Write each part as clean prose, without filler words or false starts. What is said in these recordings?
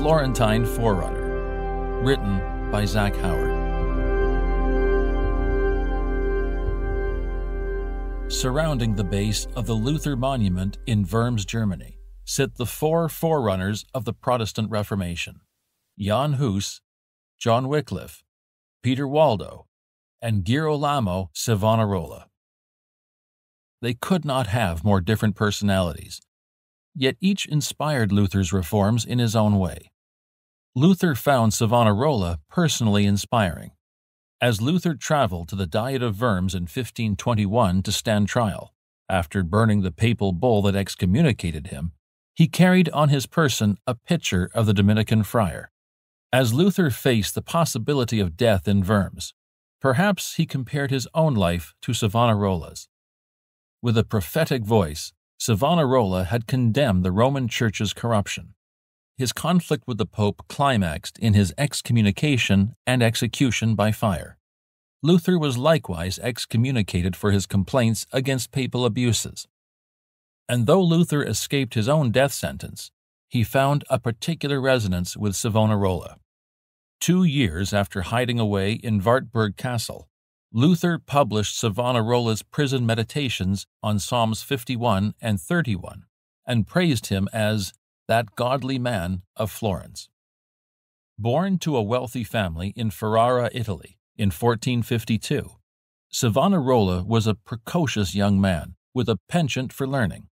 Florentine Forerunner, written by Zach Howard. Surrounding the base of the Luther Monument in Worms, Germany, sit the four forerunners of the Protestant Reformation: Jan Hus, John Wycliffe, Peter Waldo, and Girolamo Savonarola. They could not have more different personalities, yet each inspired Luther's reforms in his own way. Luther found Savonarola personally inspiring. As Luther traveled to the Diet of Worms in 1521 to stand trial, after burning the papal bull that excommunicated him, he carried on his person a picture of the Dominican friar. As Luther faced the possibility of death in Worms, perhaps he compared his own life to Savonarola's. With a prophetic voice, Savonarola had condemned the Roman Church's corruption. His conflict with the Pope climaxed in his excommunication and execution by fire. Luther was likewise excommunicated for his complaints against papal abuses. And though Luther escaped his own death sentence, he found a particular resonance with Savonarola. 2 years after hiding away in Wartburg Castle, Luther published Savonarola's prison meditations on Psalms 51 and 31 and praised him as that godly man of Florence. Born to a wealthy family in Ferrara, Italy, in 1452, Savonarola was a precocious young man with a penchant for learning.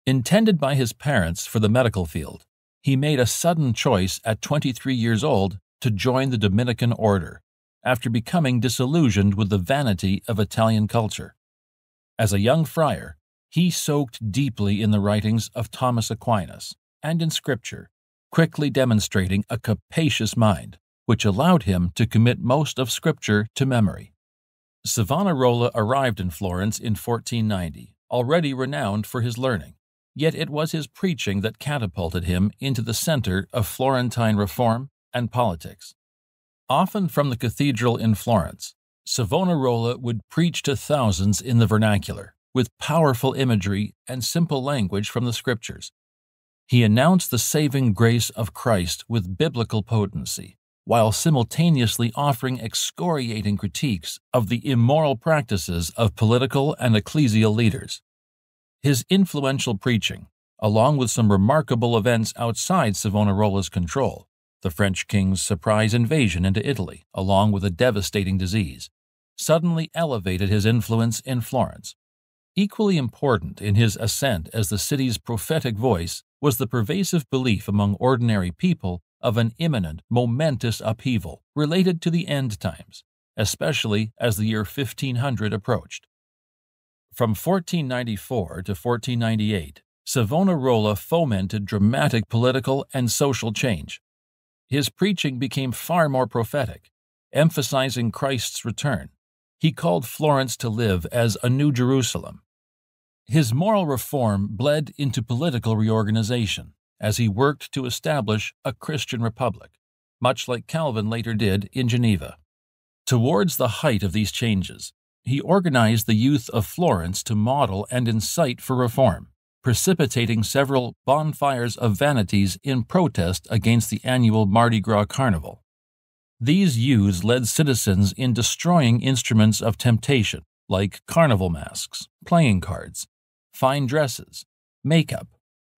Intended by his parents for the medical field, he made a sudden choice at 23 years old to join the Dominican order, after becoming disillusioned with the vanity of Italian culture. As a young friar, he soaked deeply in the writings of Thomas Aquinas and in Scripture, quickly demonstrating a capacious mind, which allowed him to commit most of Scripture to memory. Savonarola arrived in Florence in 1490, already renowned for his learning, yet it was his preaching that catapulted him into the center of Florentine reform and politics. Often from the cathedral in Florence, Savonarola would preach to thousands in the vernacular, with powerful imagery and simple language from the Scriptures. He announced the saving grace of Christ with biblical potency, while simultaneously offering excoriating critiques of the immoral practices of political and ecclesial leaders. His influential preaching, along with some remarkable events outside Savonarola's control, the French king's surprise invasion into Italy, along with a devastating disease, suddenly elevated his influence in Florence. Equally important in his ascent as the city's prophetic voice was the pervasive belief among ordinary people of an imminent, momentous upheaval related to the end times, especially as the year 1500 approached. From 1494 to 1498, Savonarola fomented dramatic political and social change. His preaching became far more prophetic, emphasizing Christ's return. He called Florence to live as a New Jerusalem. His moral reform bled into political reorganization as he worked to establish a Christian republic, much like Calvin later did in Geneva. Towards the height of these changes, he organized the youth of Florence to model and incite for reform, precipitating several bonfires of vanities in protest against the annual Mardi Gras carnival. These youths led citizens in destroying instruments of temptation like carnival masks, playing cards, fine dresses, makeup,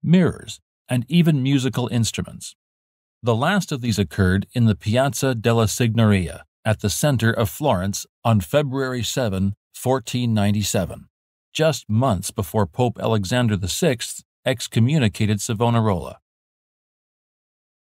mirrors, and even musical instruments. The last of these occurred in the Piazza della Signoria at the center of Florence on February 7, 1497. Just months before Pope Alexander VI excommunicated Savonarola.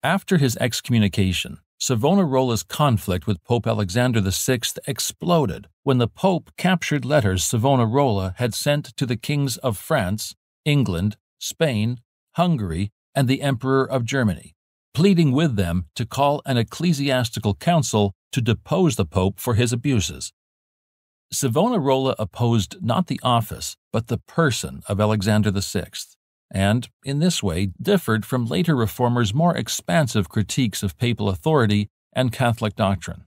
After his excommunication, Savonarola's conflict with Pope Alexander VI exploded when the Pope captured letters Savonarola had sent to the kings of France, England, Spain, Hungary, and the Emperor of Germany, pleading with them to call an ecclesiastical council to depose the Pope for his abuses. Savonarola opposed not the office, but the person of Alexander VI, and, in this way, differed from later reformers' more expansive critiques of papal authority and Catholic doctrine.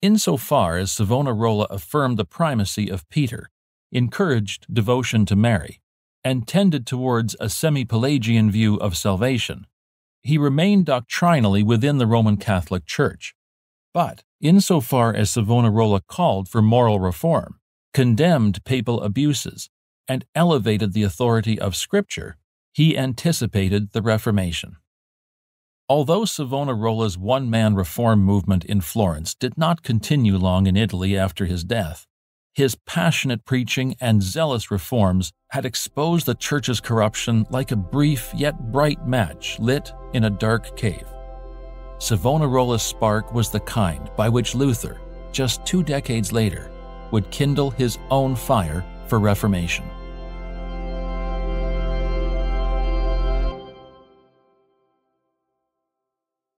Insofar as Savonarola affirmed the primacy of Peter, encouraged devotion to Mary, and tended towards a semi-Pelagian view of salvation, he remained doctrinally within the Roman Catholic Church. But, insofar as Savonarola called for moral reform, condemned papal abuses, and elevated the authority of Scripture, he anticipated the Reformation. Although Savonarola's one-man reform movement in Florence did not continue long in Italy after his death, his passionate preaching and zealous reforms had exposed the Church's corruption like a brief yet bright match lit in a dark cave. Savonarola's spark was the kind by which Luther, just 2 decades later, would kindle his own fire for reformation.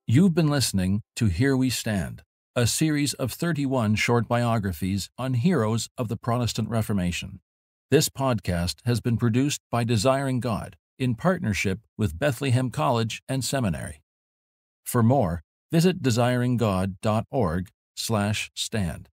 You've been listening to Here We Stand, a series of 31 short biographies on heroes of the Protestant Reformation. This podcast has been produced by Desiring God in partnership with Bethlehem College and Seminary. For more, visit desiringgod.org/stand.